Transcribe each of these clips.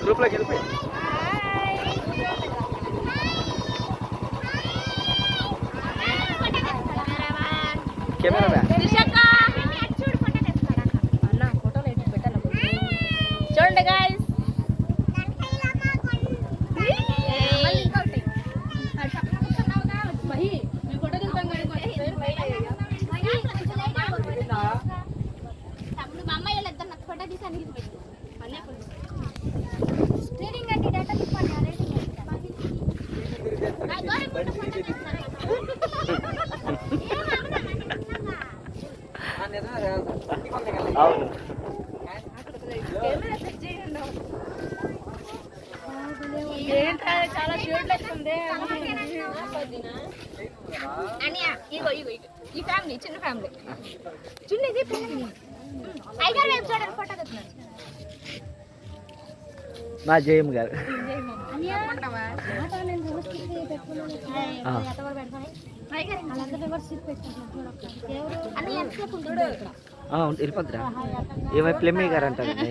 గ్రూప్లోకి వెళ్ళిపోయి camera man చూడండి guys అవును చాలా క్యూట్ వస్తుంది ఇగో ఇగో ఈ ఫ్యామిలీ చిన్న ఫ్యామిలీ చిన్నది ఐదారు వైపు చూడండి ఫోటో తెస్తున్నాను మా జయమ్ గారు వెళ్ళిపోద్దురా ఏమై ప్లెమ్మీ గారు అంటారండి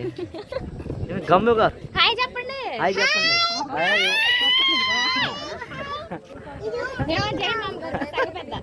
గమ్ము గారు హాయ్ చెప్పండి హాయ్ చెప్పండి జై మామ గారు పెద్ద